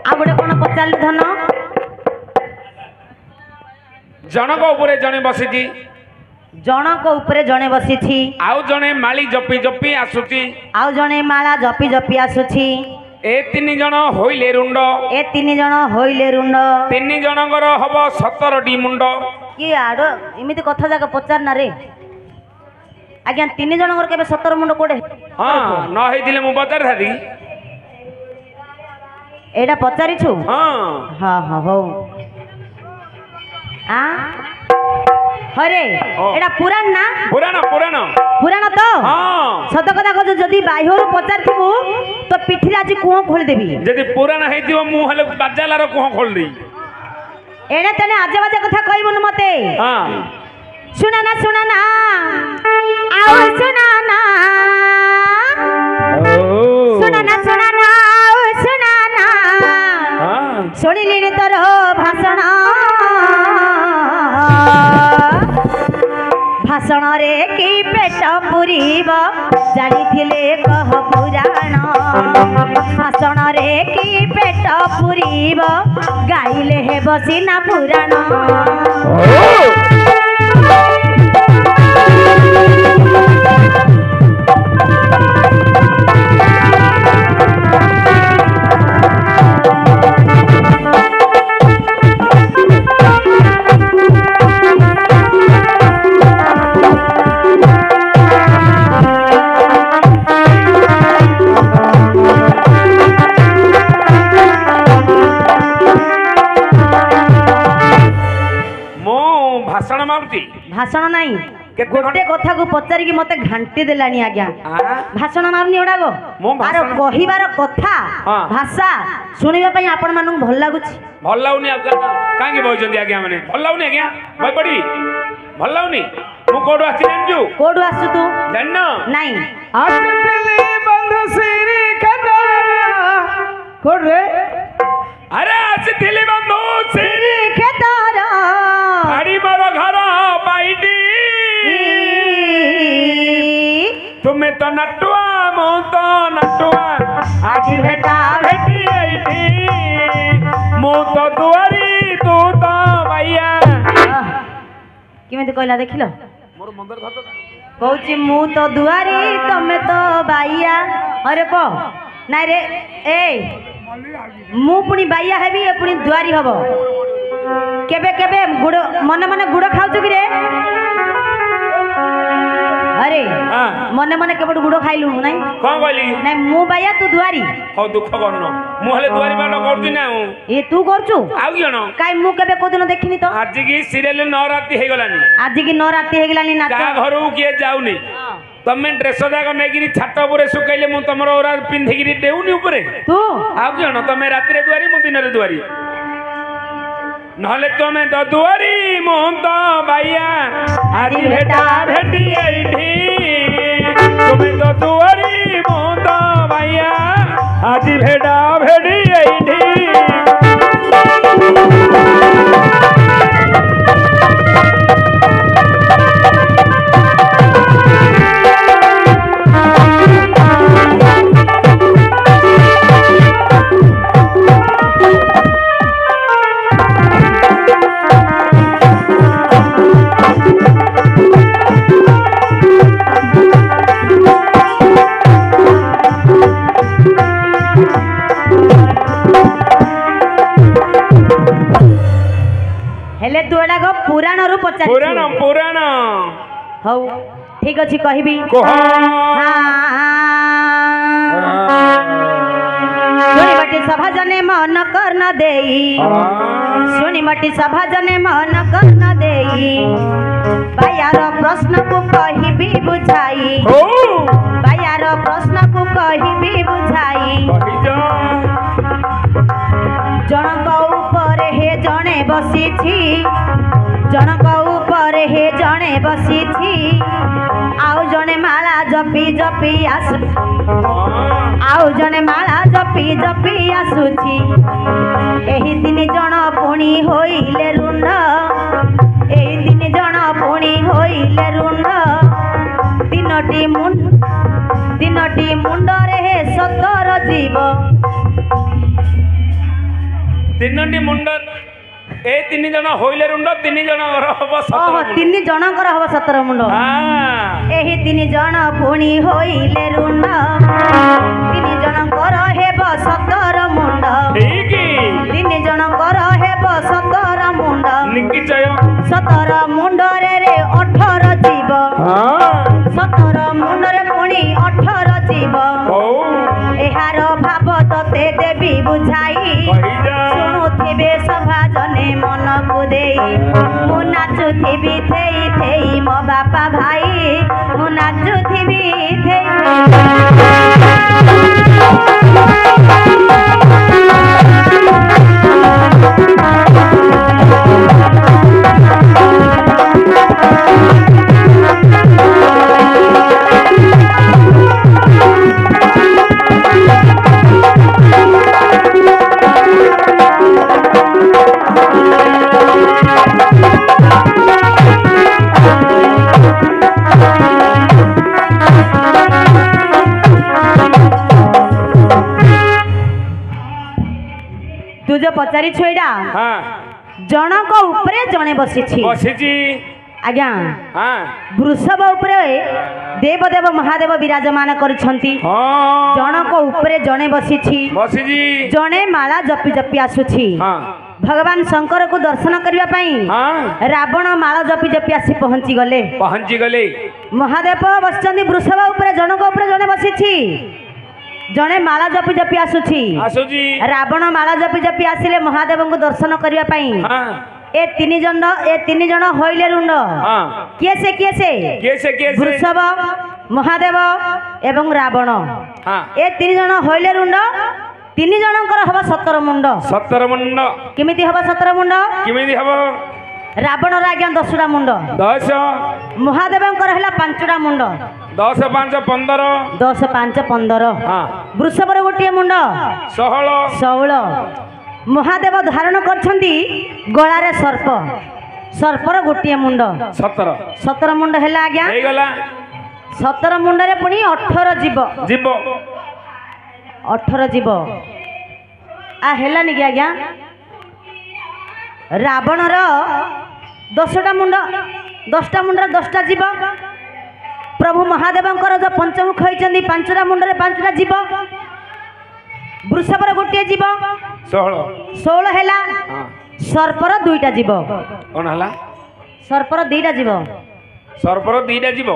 आ गोटे कोन पचारलु धन जनक उपरे जने बसिची जनक उपरे जने बसिछि आउ जने माली जपी जपी आसुची आउ जने माला जपी जपी आसुछि ए तीन जन होइले रुंड ए तीन जन होइले रुंड तीन जनकर हब 17टी मुंड कि आड़ इमिति कथा जाक पचार ना रे आज्ञा तीन जनकर केबे 17 मुंड कोडे हां न हेतिले मु पचार थादी एडा पचारि छु हां हां हां हो आ हरे एडा पुराण ना पुराण पुराण पुराण तो हां सत कथा को जदी बाह्यरु पचार थिबु तो पिठिरे आज कुह खोल देबी जदी पुराण हेतिबो मु हले बाजालार कुह खोल देई एने तने आजे बाजे कथा कहबो न मते हां सुना ना आओ सुना ना आओ सुना ना हां सुनिली तोर भाषण भाषण रे की पेट पुरीब जानिथिले कह पुराण भाषण रे की पेट पुरीब गाइले हे बसिना पुराण भाषण नहीं गोटे कथा को पचारि कि मते घंटी देलानी आज्ञा भाषण मारनी ओडा गो आर कहिबार कथा भाषा सुनिबा पई आपण मानु भल लागुछि भल लाउनी कांगी बइचंदी आज्ञा माने भल लाउनी आज्ञा बइ पड़ी भल लाउनी मु कोडो आछि जानजु कोडो आछु तू जाननो नहीं आछले बंधु सिरी कदा कोड रे अरे आछले बंधु सिरी केदारा गाड़ी मारो घर बाईटी तुम्हें तो नटुआ मो तो नटुआ आज भेटा भेटी आईटी मो तो दुआरी तू तो भैया किमेते कहला देखिलो मोर मंदर धत कहूची मु तो दुआरी तमे तो बाइया अरे को नाइ रे ए मु पुनी बाइया हेबी ए पुनी दुआरी हबो केबे केबे गुड़ मने मने गुड़ खाउछु कि रे अरे मने मने केबे गुड़ खाइलु नाही कोन कहली नाही मु बाइया तू दुआरी हो दुख करनो मु हले दुआरी बाड करती ना ए तू करछु आउ कियन काई मु केबे कोदिन देखिनी तो आज की सीरियल 9 राती हे गलानी आज की 9 राती हे गलानी नाच का घरु के जाउनी तमे ड्रेस जाक नेगिरी छात ऊपर सुकैले मु तमर ओरा पिंधिगिरी देउनी ऊपर तू आउ कियन तमे राती रे दुआरी मु दिन रे दुआरी नहले तुम्हें तो दुआरी मोहन तो भैया आज भेटा भेटी आईठी तुम्हें तो दुआरी मोहन तो भैया आज भेटा भेटी आईठी हेले तू एडा गो पुराण रु पचार पुराण पुराण हौ ठीक अछि कहबी सुनी मटी सभा जने मन कर न देई सुनी मटी सभा जने मन कर न देई बायार प्रश्न को कहिबी बुझाई बायार प्रश्न को कहिबी बुझाई जनक ऊपर हे जणे बसिछि जनक ऊपर हे जणे बसिछि आउ जणे माला जपी जपी आसु आउ जणे माला जपी जपी आसुछि एही तीन जण पुणी होइले रुंड एही तीन जण पुणी होइले रुंड तीनोटी मुंडरे हे 17 जीव ତିନୋଟି ମୁଣ୍ଡ ଏ ତିନି ଜଣ ହଇଲେ ରୁଣ୍ଡ ତିନି ଜଣଙ୍କର ହବ ଓହୋ 17 ତିନି ଜଣଙ୍କର ହବ 17 ମୁଣ୍ଡ ହଁ ଏହି ତିନି ଜଣ ପୁଣି ହୋଇଲେ ରୁଣ୍ଡ ତିନି ଜଣଙ୍କର ହେବ 17 ମୁଣ୍ଡ ଠିକ ତିନି ଜଣଙ୍କର ହେବ 17 ମୁଣ୍ଡ ନିକିଚୟ 17 ମୁଣ୍ଡରେ ରେ 18 ଜୀବ ହଁ 17 ମୁଣ୍ଡରେ ପୁଣି 18 ଜୀବ ହଉ ଏହାର ଭାବ ତତେ ଦେବି ବୁଝାଇ କହିଯା ଶୁଣୁଥିବେ ସଭା ଜନେ ମନକୁ ଦେଇ ମୁଁ ନାଚୁଥିବି ଥେଇ ଥେଇ ମୋ ବାପା ଭାଇ ମୁଁ ନାଚୁଥିବି ଥେଇ ତୁ ଯେ ପଚାରିଛୁ ଏଇଟା ହଁ ଜଣଙ୍କ ଉପରେ ଜଣେ ବସିଛି ବସିଛି ଆଜ୍ଞା ହଁ ବୃଷଭ ଉପରେ ଦେବଦେବ ମହାଦେବ ବିରାଜମାନ କରିଛନ୍ତି ହଁ ଜଣଙ୍କ ଉପରେ ଜଣେ ବସିଛି ବସିଛି ଜଣେ ମାଳା ଜପି ଜପି ଆସୁଛି ହଁ ଭଗବାନ ଶଙ୍କରକୁ ଦର୍ଶନ କରିବା ପାଇଁ ହଁ ରାବଣ ମାଳ ଜପି ଜପି ଆସି ପହଞ୍ଚି ଗଲେ ପହଞ୍ଚି ଗଲେ ମହାଦେବ ବସିଛନ୍ତି ବୃଷଭ ଉପରେ ଜଣଙ୍କ ଉପରେ ଜଣେ ବସିଛି ଜଣେ ମାଳ ଜପି ଜପି ଆସୁଛି ଆସୁଛି ରାବଣ ମାଳ ଜପି ଜପି ଆସିଲେ ମହାଦେବଙ୍କୁ ଦର୍ଶନ କରିବା ପାଇଁ ହଁ ଏ ତିନି ଜଣ ହଇଲେ ରୁଣ୍ଡ ହଁ କିଏ ସେ କିଏ ସେ ବୃଷଭ ମହାଦେବ ଏବଂ ରାବଣ ହଁ ଏ ତିନି ଜଣ ହଇଲେ ରୁଣ୍ଡ ତିନି ଜଣଙ୍କର ହବ 17 ମୁଣ୍ଡ 17 ମୁଣ୍ଡ କେମିତି ହବ 17 ମୁଣ୍ଡ କେମିତି ହବ ରାବଣର ଆଜ୍ଞା 10ଟା ମୁଣ୍ଡ 10 ମହାଦେବଙ୍କର ହେଲା 5ଟା ମୁଣ୍ଡ 10 5 15 10 5 15 ହଁ ବୃଷଭର ଗୋଟିଏ ମୁଣ୍ଡ 16 ମହାଦେବ ଧାରଣ କରିଛନ୍ତି ଗଳାରେ ସର୍ପର ଗୋଟିଏ ମୁଣ୍ଡ 17 ମୁଣ୍ଡ ହେଲା ଆଜ୍ଞା ହେଇଗଲା 17 ମୁଣ୍ଡରେ ପୁଣି 18 ଜୀବ 18 ଜୀବ ହେଲାନି କି ଆଜ୍ଞା ରାବଣର 10ଟା ମୁଣ୍ଡ 10ଟା ମୁଣ୍ଡରେ 10ଟା ଜୀବ ପ୍ରଭୁ ମହାଦେବଙ୍କର ଯୋଉ ପଞ୍ଚମୁଖ ହେଇଛନ୍ତି 5ଟା ମୁଣ୍ଡରେ 5ଟା ଜୀବ ବୃଷଭର ଗୋଟିଏ ଜୀବ 16 ହେଲା ସର୍ପର 2ଟା ଜୀବ କଣ ହେଲା ସର୍ପର 2ଟା ଜୀବ ସର୍ପର 2ଟା ଜୀବ